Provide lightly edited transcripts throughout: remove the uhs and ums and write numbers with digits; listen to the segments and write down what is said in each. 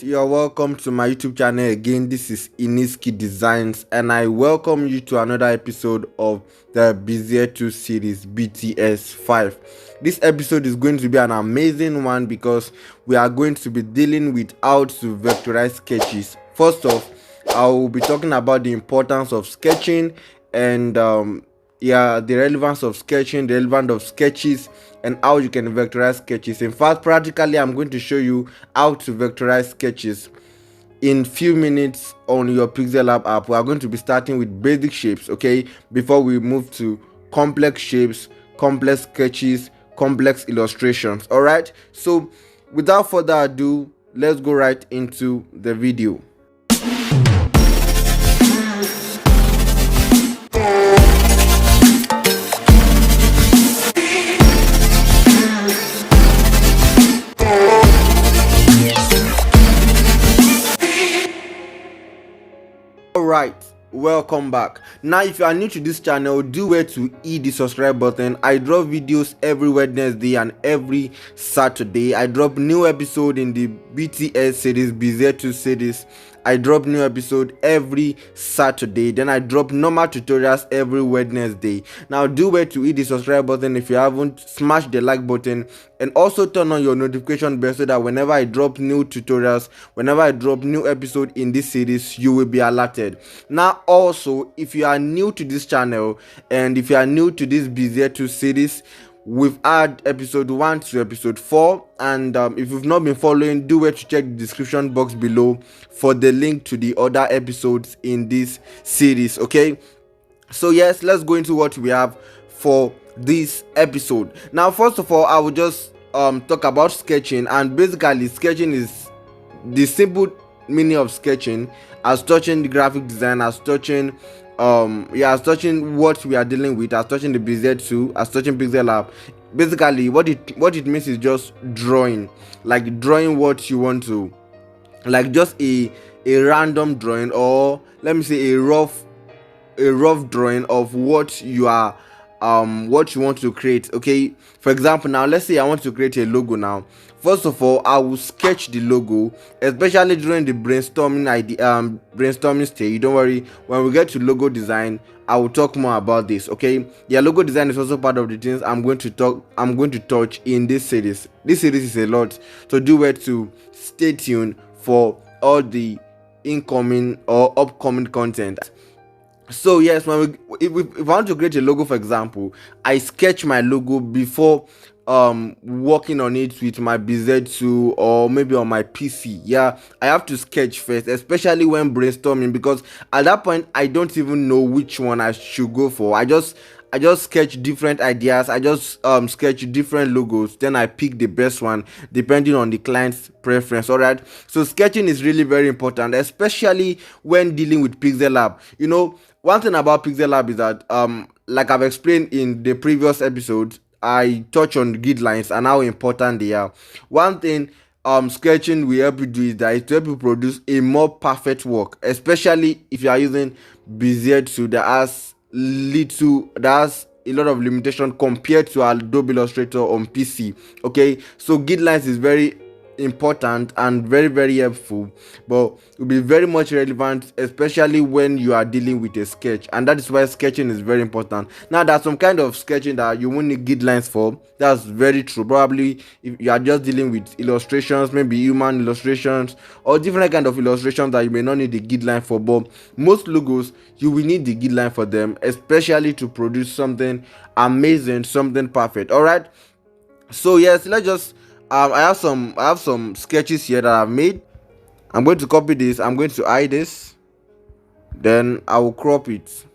You're welcome to my YouTube channel again. This is Iniski Designs, and I welcome you to another episode of the Bezier 2 series BTS 5. This episode is going to be an amazing one because we are going to be dealing with how to vectorize sketches. First off, I will be talking about the importance of sketching and the relevance of sketching, the relevance of sketches, and how you can vectorize sketches. In fact, practically I'm going to show you how to vectorize sketches in few minutes on your Pixellab app. We are going to be starting with basic shapes, okay, before we move to complex shapes, complex sketches, complex illustrations. All right, so without further ado, let's go right into the video. Alright, welcome back. Now if you are new to this channel, do well to hit the subscribe button. I drop videos every Wednesday and every Saturday. I drop new episode in the BTS series, BEZIER 2 series. I drop new episode every Saturday. Then I drop normal tutorials every Wednesday. Now do well to hit the subscribe button if you haven't. Smash the like button and also turn on your notification bell so that whenever I drop new tutorials, whenever I drop new episode in this series, you will be alerted. Now also, if you are new to this channel and if you are new to this BEZIER 2 series, we've had episode 1 to episode 4, and if you've not been following, do well to check the description box below for the link to the other episodes in this series. Okay, so yes, let's go into what we have for this episode. Now first of all, I will just talk about sketching, and basically sketching is the simple meaning of sketching as touching the graphic design, as touching as touching what we are dealing with, as touching the BEZIER 2, as touching Pixellab. Basically what it means is just drawing, like drawing what you want to, like just a random drawing, or let me say a rough drawing of what you are what you want to create. Okay, for example, now let's say I want to create a logo. Now first of all, I will sketch the logo, especially during the brainstorming stage. Don't worry, when we get to logo design, I will talk more about this. Okay, yeah, logo design is also part of the things I'm going to touch in this series. This series is a lot, so do well to stay tuned for all the incoming or upcoming content. So yes, when if I want to create a logo, for example, I sketch my logo before working on it with my BEZIER 2 or maybe on my PC. Yeah, I have to sketch first, especially when brainstorming, because at that point I don't even know which one I should go for. I just sketch different ideas. I just sketch different logos, then I pick the best one depending on the client's preference. All right, so sketching is really very important, especially when dealing with Pixellab. You know, one thing about Pixellab is that like I've explained in the previous episodes, I touch on guidelines and how important they are. One thing sketching will help you do is that it will help you produce a more perfect work, especially if you are using BEZIER 2 that has a lot of limitation compared to Adobe Illustrator on PC. Okay, so guidelines is very important and very helpful, but will be very much relevant, especially when you are dealing with a sketch, and that is why sketching is very important. Now there's some kind of sketching that you won't need guidelines for. That's very true. Probably if you are just dealing with illustrations, maybe human illustrations or different kind of illustrations that you may not need the guideline for, but most logos you will need the guideline for them, especially to produce something amazing, something perfect. All right, so yes, let's just I have some sketches here that I've made. I'm going to copy this, I'm going to hide this, then I will crop it.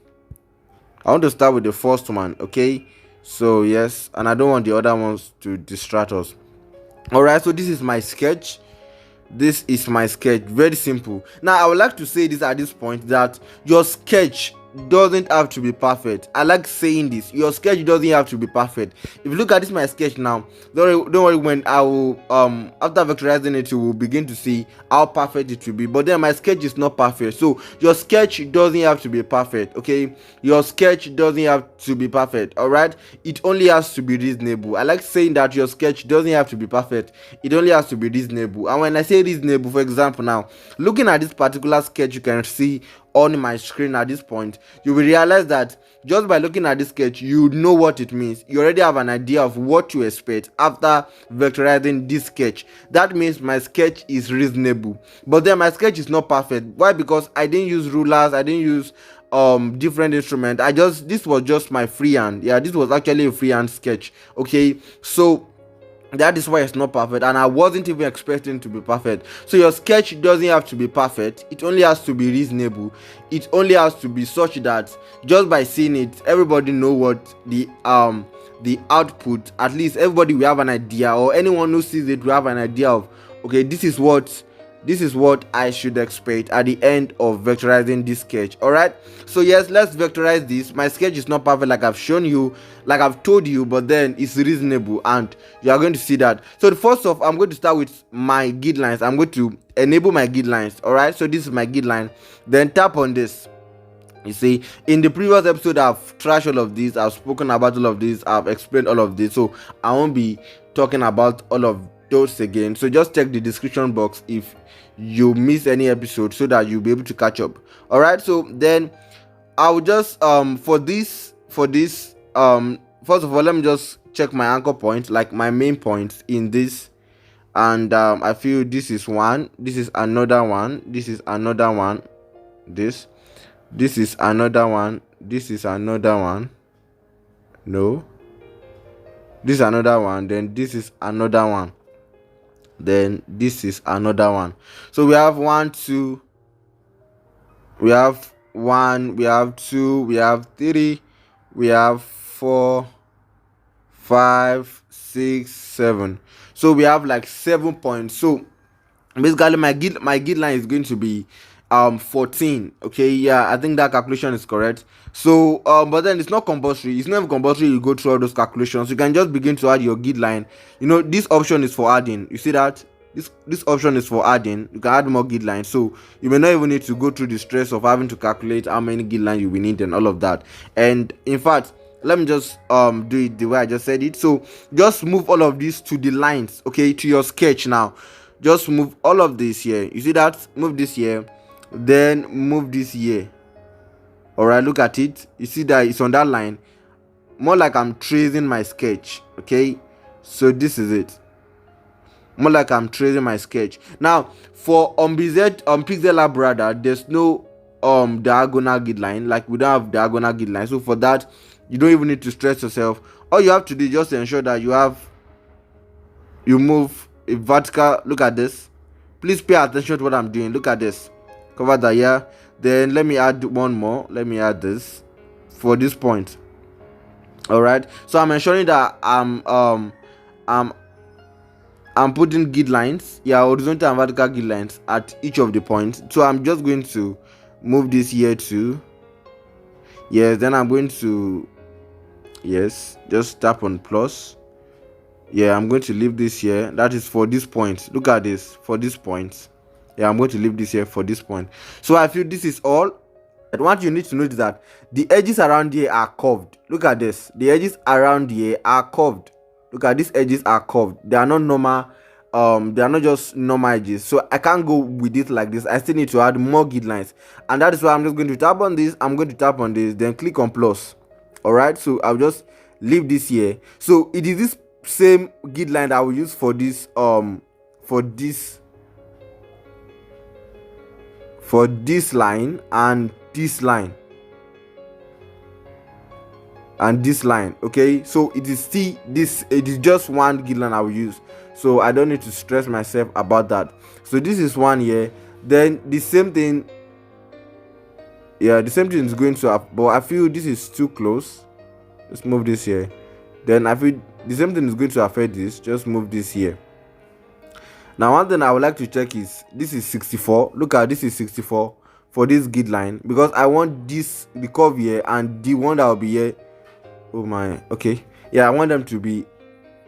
I want to start with the first one. Okay, so yes, and I don't want the other ones to distract us. All right, so this is my sketch. Very simple. Now I would like to say this at this point, that your sketch doesn't have to be perfect. I like saying this. Your sketch doesn't have to be perfect. If you look at this my sketch now, don't worry, when I will after vectorizing it, you will begin to see how perfect it will be. But then my sketch is not perfect. So your sketch doesn't have to be perfect. Okay, your sketch doesn't have to be perfect. All right, it only has to be reasonable. I like saying that your sketch doesn't have to be perfect. It only has to be reasonable. And when I say reasonable, for example, now looking at this particular sketch, you can see on my screen at this point, you will realize that just by looking at this sketch, you know what it means. You already have an idea of what to expect after vectorizing this sketch. That means my sketch is reasonable, but then my sketch is not perfect. Why? Because I didn't use rulers, I didn't use different instrument. This was just my freehand. Yeah, this was actually a freehand sketch. Okay, so that is why it's not perfect, and I wasn't even expecting it to be perfect. So your sketch doesn't have to be perfect, it only has to be reasonable. It only has to be such that just by seeing it, everybody know what the output, at least everybody will have an idea, or anyone who sees it will have an idea of, okay, this is what I should expect at the end of vectorizing this sketch. All right, so yes, let's vectorize this. My sketch is not perfect, like I've shown you, like I've told you, but then it's reasonable, and you are going to see that. So the first off, I'm going to start with my guidelines. I'm going to enable my guidelines. All right, so this is my guideline. Then tap on this. You see, in the previous episode, I've trashed all of this, I've spoken about all of this, I've explained all of this, so I won't be talking about all of those again. So just check the description box if you miss any episode, so that you'll be able to catch up. All right, so then I'll just for this first of all, let me just check my anchor point, like my main points in this. And I feel this is one, this is another one, this is another one, this is another one, this is another one, no, this is another one, then this is another one, then this is another one. So we have 1, 2, we have 1, we have 2, we have 3, we have 4, 5, 6, 7. So we have like 7 points. So basically my guideline is going to be 14. Okay, yeah, I think that calculation is correct. So but then it's not compulsory. It's not even compulsory you go through all those calculations. You can just begin to add your guideline. You know, this option is for adding. You see that this option is for adding. You can add more guidelines, so you may not even need to go through the stress of having to calculate how many guidelines you will need and all of that. And in fact, let me just do it the way I just said it. So just move all of this to the lines, okay, to your sketch. Now just move all of this here. You see that? Move this here, then move this here. All right, look at it. You see that it's on that line, more like I'm tracing my sketch. Okay, so this is it, more like I'm tracing my sketch. Now for Pixellab rather, there's no diagonal guideline. Like we don't have diagonal guideline, so for that you don't even need to stress yourself. All you have to do is just ensure that you move a vertical. Look at this, please pay attention to what I'm doing. Look at this, cover that here. Then let me add one more. Let me add this for this point. All right, so I'm ensuring that I'm putting guidelines, yeah, horizontal and vertical guidelines at each of the points. So I'm just going to move this here too. Yes, then I'm going to, yes, just tap on plus. Yeah, I'm going to leave this here. That is for this point. Look at this, for this point. Yeah, I'm going to leave this here for this point. So I feel this is all. And what you need to note is that the edges around here are curved. Look at this, the edges around here are curved. Look at these edges are curved. They are not normal. They are not just normal edges. So I can't go with it like this. I still need to add more guidelines, and that is why I'm just going to tap on this. I'm going to tap on this, then click on plus. All right. So I'll just leave this here. So it is this same guideline that I will use for this line and this line and this line. Okay, so it is just one guideline I will use, so I don't need to stress myself about that. So this is one here, then the same thing, yeah, the same thing is going to happen, but I feel this is too close. Let's move this here. Then I feel the same thing is going to affect this. Just move this here. Now one thing I would like to check is, this is 64. Look at this, is 64 for this grid line, because I want this, the curve here, and the one that will be here. Oh my, okay, yeah, I want them to be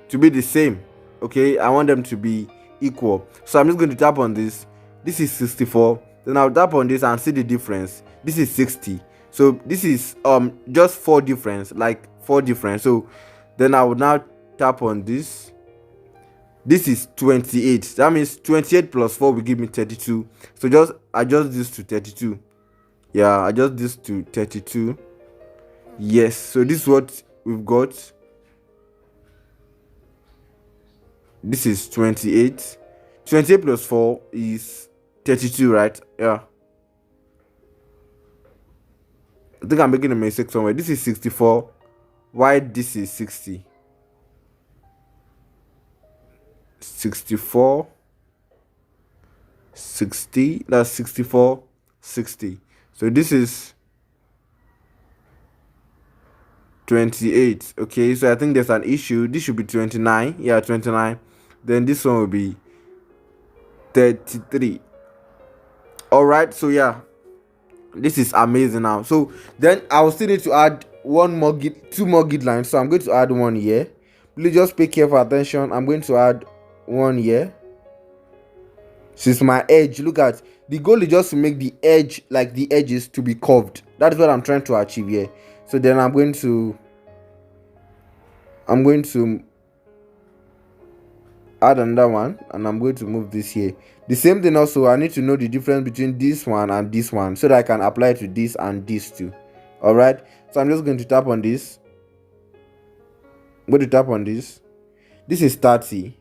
the same. Okay, I want them to be equal. So I'm just going to tap on this. This is 64. Then I'll tap on this and see the difference. This is 60. So this is just 4 difference, like 4 difference. So then I will now tap on this. This is 28. That means 28 plus 4 will give me 32. So just adjust this to 32. Yeah, adjust this to 32. Yes, so this is what we've got. This is 28. 28 plus 4 is 32, right? Yeah. I think I'm making a mistake somewhere. This is 64. Why this is 60? 64. 60. That's 64. 60. So this is 28. Okay, so I think there's an issue. This should be 29. Yeah, 29. Then this one will be 33. All right, so yeah, this is amazing now. So then I will still need to add two more grid lines. So I'm going to add one here. Please just pay careful attention. I'm going to add one here. Since my edge, look at, the goal is just to make the edge, like the edges, to be curved. That is what I'm trying to achieve here. So then I'm going to add another one, and I'm going to move this here. The same thing also, I need to know the difference between this one and this one so that I can apply it to this and this too. All right, so I'm just going to tap on this. I'm going to tap on this. This is 30.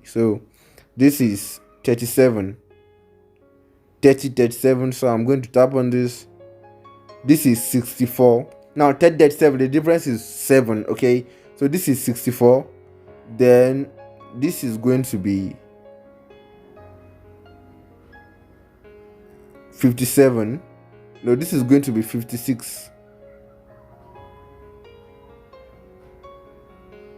So this is 37. 37. So I'm going to tap on this. This is 64. Now 37, the difference is 7. Okay, so this is 64. Then this is going to be 57. No, this is going to be 56.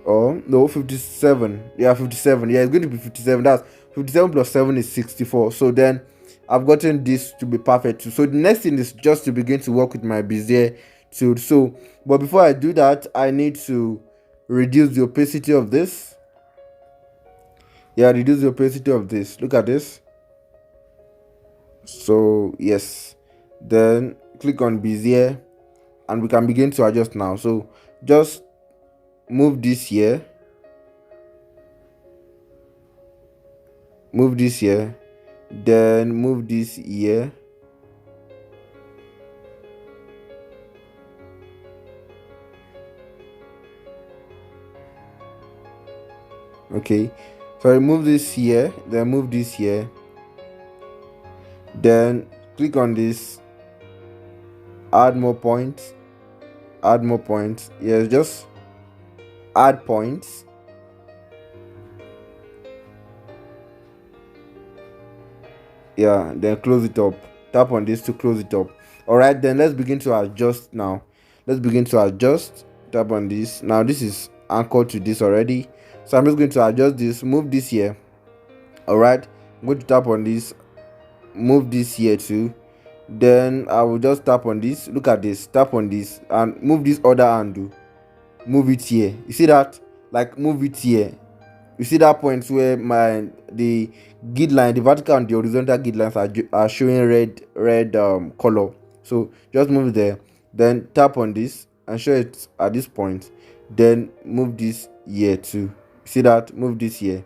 Oh no, 57. Yeah, 57. Yeah, it's going to be 57. That's 57 plus 7 is 64. So then I've gotten this to be perfect too. So the next thing is just to begin to work with my Bezier tool. So but before I do that, I need to reduce the opacity of this. Yeah, reduce the opacity of this. Look at this. So yes, then click on Bezier and we can begin to adjust now. So just move this here, move this here, then move this here. Okay, so remove this here, then move this here, then click on this, add more points, yes, just add points. Yeah, then close it up. Tap on this to close it up. All right, then let's begin to adjust now. Let's begin to adjust. Tap on this. Now this is anchored to this already, so I'm just going to adjust this, move this here. All right, I'm going to tap on this, move this here too. Then I will just tap on this. Look at this, tap on this and move this other handle, move it here. You see that? Like move it here. You see that point where the grid line, the vertical and the horizontal grid lines are showing red color. So just move it there, then tap on this and show it at this point, then move this here too. See that? Move this here.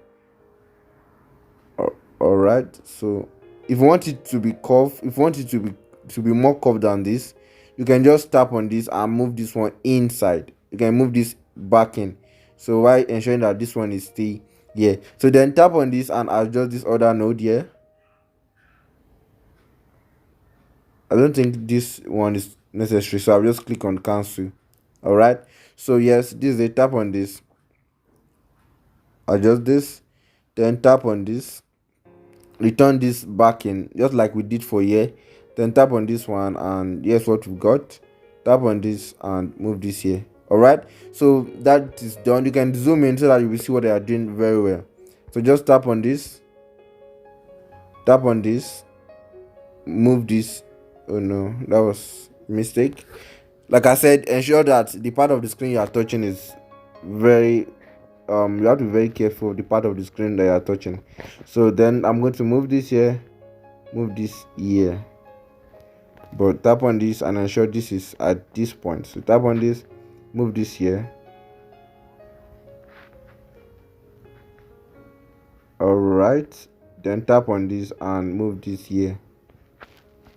All right, so if you want it to be curved, if you want it to be more curved than this, you can just tap on this and move this one inside. You can move this back in, so while ensuring that this one is still here. So then tap on this and adjust this other node here. I don't think this one is necessary, so I'll just click on cancel. All right, so yes, this is a tap on this, adjust this, then tap on this, return this back in just like we did for here, then tap on this one and here's what we've got. Tap on this and move this here. All right, so that is done. You can zoom in so that you will see what they are doing very well. So just tap on this, tap on this, move this. Oh no, that was a mistake. Like I said, ensure that the part of the screen you are touching is very you have to be very careful of the part of the screen that you are touching. So then I'm going to move this here, move this here, but tap on this and ensure this is at this point. So tap on this, move this here. All right, then tap on this and move this here,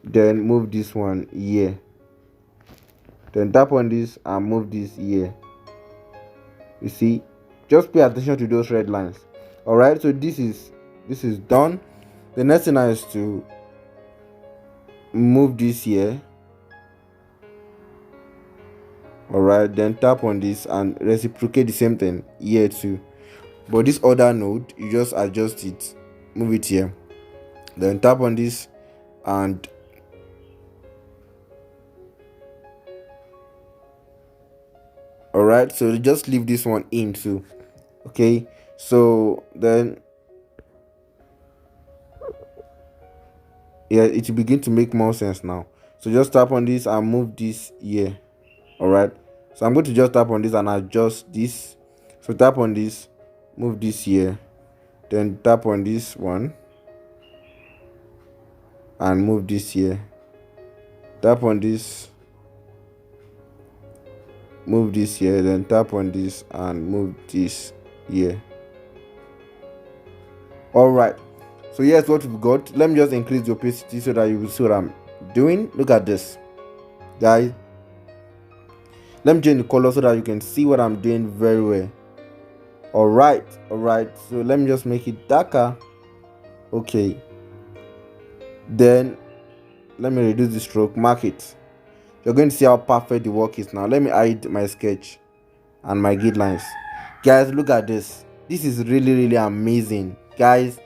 then move this one here, then tap on this and move this here. You see, just pay attention to those red lines. All right, so this is done. The next thing now is to move this here. All right, then tap on this and reciprocate the same thing here too, but this other node you just adjust it, move it here, then tap on this and all right, so just leave this one in too. Okay, so then yeah, it will begin to make more sense now. So just tap on this and move this here. All right, so I'm going to just tap on this and adjust this. So tap on this, move this here, then tap on this one and move this here, tap on this, move this here, then tap on this and move this here. All right, so here's what we've got. Let me just increase the opacity so that you will see what I'm doing. Look at this, guys. Let me change the color so that you can see what I'm doing very well. All right, so let me just make it darker. Okay, then let me reduce the stroke, mark it. You're going to see how perfect the work is now. Let me hide my sketch and my guidelines. Guys, look at this. This is really amazing, guys.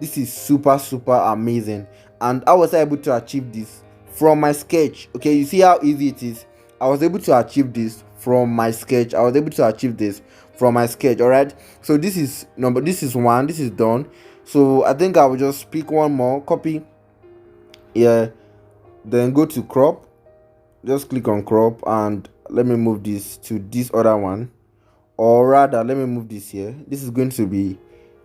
This is super amazing. And I was able to achieve this from my sketch. Okay, you see how easy it is. I was able to achieve this from my sketch. All right, so this is one, this is done. So I think I will just pick one more, copy, yeah, then go to crop, just click on crop and let me move this to this other one, or rather let me move this here. This is going to be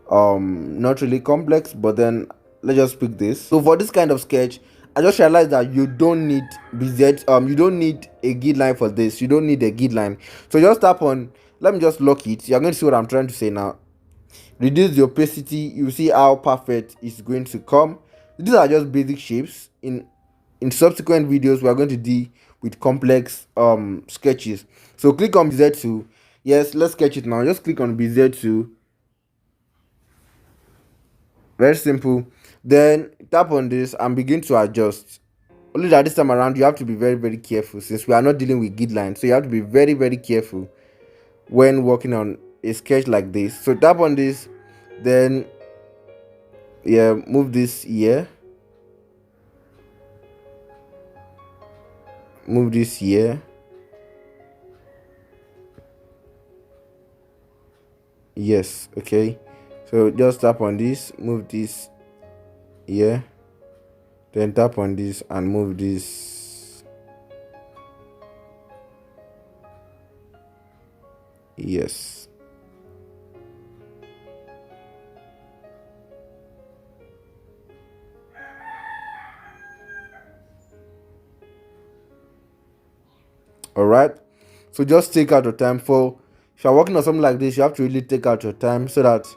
not really complex, but then let's just pick this. So for this kind of sketch, I just realized that you don't need BZ, you don't need a guideline for this. You don't need a guideline. So just tap on, let me just lock it. You're going to see what I'm trying to say now. Reduce the opacity. You see how perfect it's going to come. These are just basic shapes. In subsequent videos, we are going to deal with complex sketches. So click on BZ2. Yes, let's sketch it now. Just click on BZ2. Very simple. Then tap on this and begin to adjust. Only that this time around you have to be very careful, since we are not dealing with guidelines. So you have to be very careful when working on a sketch like this. So tap on this, then yeah, move this here, move this here, yes, okay. So just tap on this, move this here, then tap on this and move this, yes. All right, so just take out your time. For if you're working on something like this, you have to really take out your time so that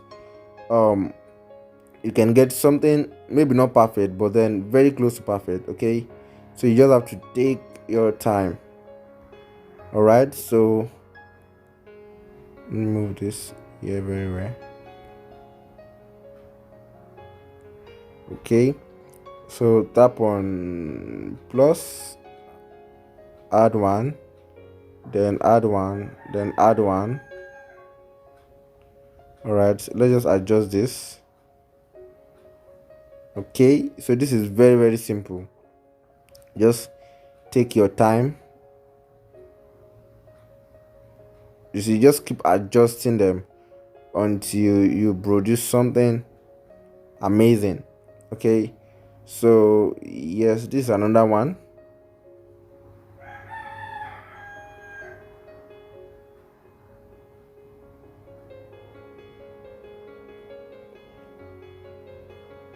you can get something maybe not perfect, but then very close to perfect. Okay, so you just have to take your time. All right, so move this here very well. Okay, so tap on plus, add one, then add one, then add one. All right, let's just adjust this. Okay, so this is very simple. Just take your time. You see, just keep adjusting them until you produce something amazing. Okay, So yes, this is another one.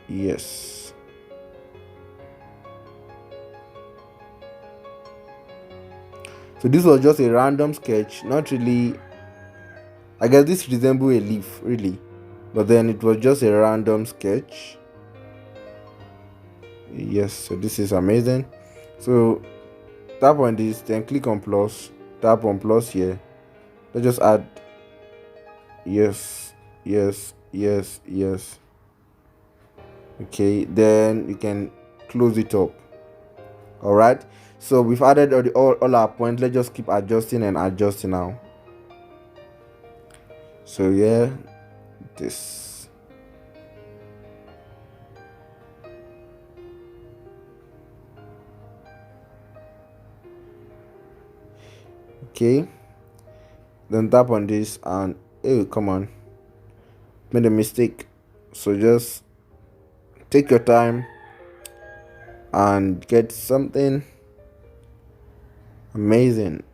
Yes. So this was just a random sketch, not really. I guess this resembles a leaf, really, but then it was just a random sketch. Yes, so this is amazing. So tap on this, then click on plus, tap on plus here. Let's just add yes, yes, yes, yes. Okay, then you can close it up. All right, so we've added all our points. Let's just keep adjusting and adjusting now. So yeah, this. Okay, then tap on this and oh, come on, made a mistake. So just take your time and get something amazing.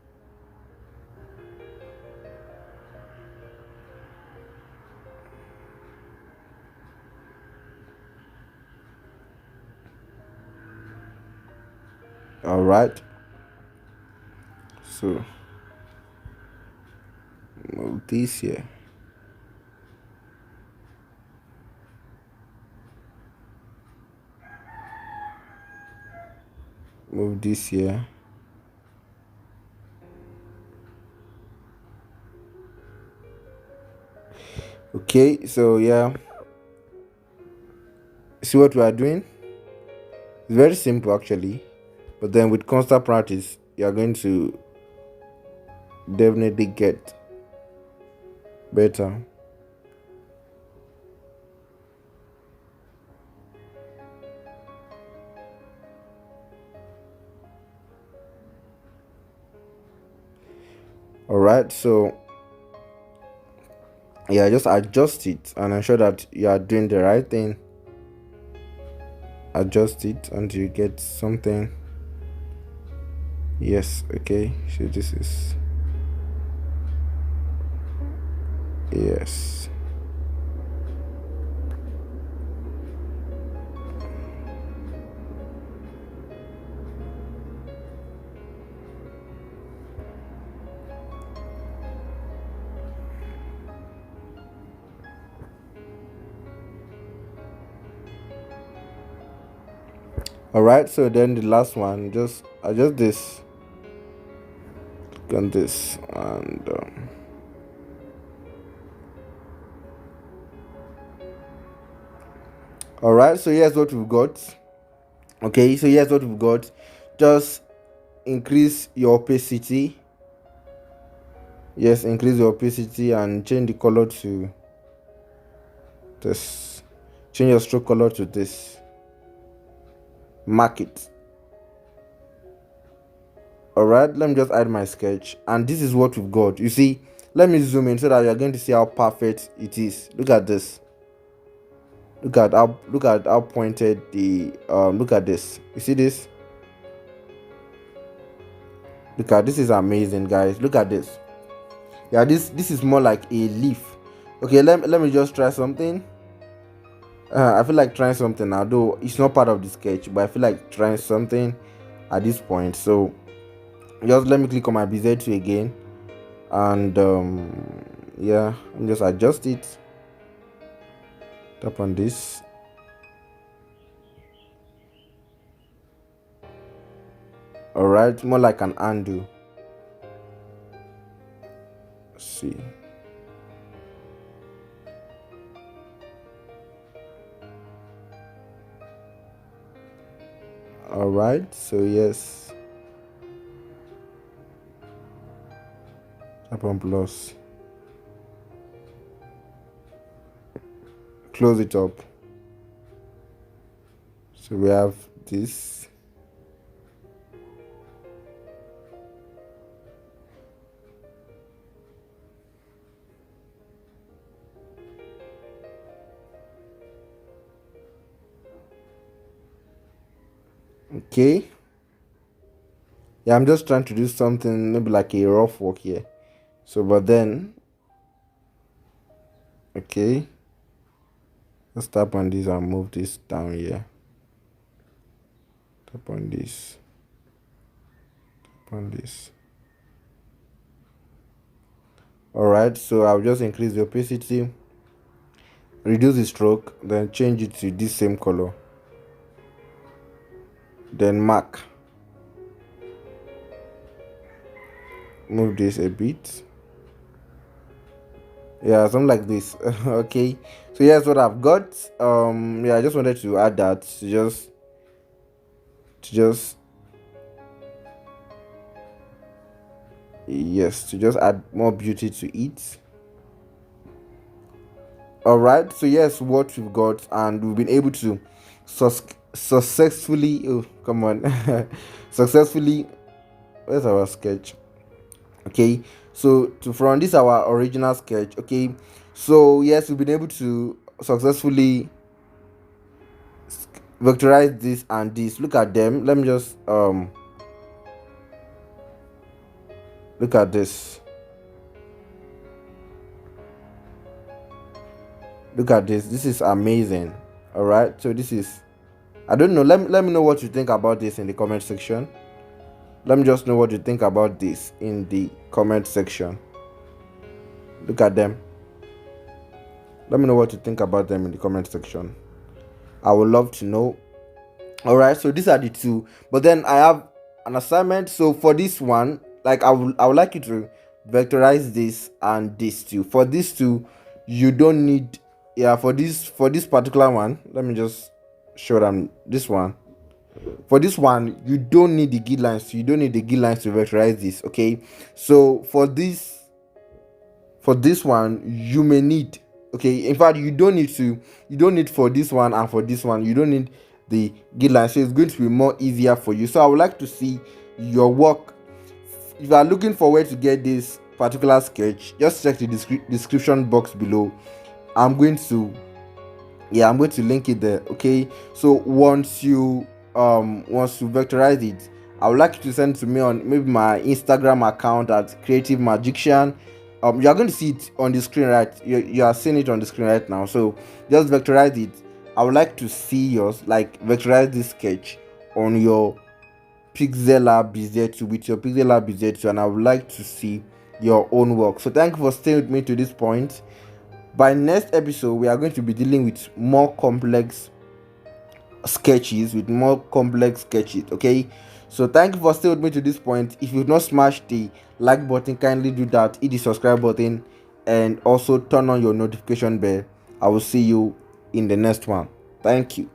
All right, so move this here. Move this here. Okay, so yeah, see what we are doing? It's very simple actually, but then with constant practice, you are going to definitely get better. All right, so yeah, just adjust it and ensure that you are doing the right thing. Adjust it until you get something. Yes, okay, so this is yes. All right, so then the last one, just adjust this, click on this, and all right, so here's what we've got. Okay, so here's what we've got. Just increase your opacity. Yes, increase your opacity and change the color to this. Change your stroke color to this. Mark it. All right, let me just add my sketch, and this is what we've got. You see, let me zoom in so that you're going to see how perfect it is. Look at this. Look at how pointed the look at this. You see this? Look at this, is amazing, guys. Look at this. Yeah, this is more like a leaf. Okay, let me just try something. I feel like trying something now, though it's not part of the sketch, but I feel like trying something at this point. So just let me click on my Bezier tool again, and yeah, and just adjust it. Tap on this. All right, more like an undo. Let's see. All right, so yes, tap on plus, close it up. So we have this. Okay. Yeah, I'm just trying to do something maybe like a rough work here. So, but then, okay, let's tap on this and move this down here. Tap on this. Tap on this. Alright, so I'll just increase the opacity, reduce the stroke, then change it to this same color. Then mark. Move this a bit. Yeah, something like this. Okay, so here's what I've got. Yeah, I just wanted to add that to just yes, to just add more beauty to it. All right, so yes, what we've got, and we've been able to successfully, oh come on, successfully, where's our sketch? Okay, so to from this our original sketch. Okay, so yes, we've been able to successfully vectorize this and this. Look at them. Let me just look at this. Look at this. This is amazing. All right, so this is, I don't know, let me know what you think about this in the comment section. Let me just know what you think about this in the comment section. Look at them. Let me know what you think about them in the comment section. I would love to know. All right, so these are the two, but then I have an assignment. So for this one, like I would like you to vectorize this and this too. For these two, you don't need, yeah, for this particular one, let me just show them this one. For this one, you don't need the grid lines. You don't need the grid lines to vectorize this. Okay, so for this one, you may need, okay, in fact, you don't need for this one and for this one, you don't need the grid line. So it's going to be more easier for you. So I would like to see your work. If you are looking forward to get this particular sketch, just check the description box below. I'm going to link it there. Okay, so once you vectorize it, I would like you to send it to me on maybe my Instagram account at creative magician. You are going to see it on the screen, right? You are seeing it on the screen right now. So just vectorize it. I would like to see yours, like vectorize this sketch on your Pixellab BEZIER 2 with your Pixellab BEZIER 2, and I would like to see your own work. So thank you for staying with me to this point. By next episode, we are going to be dealing with more complex sketches, okay? So thank you for staying with me to this point. If you've not smashed the like button, kindly do that, hit the subscribe button, and also turn on your notification bell. I will see you in the next one. Thank you.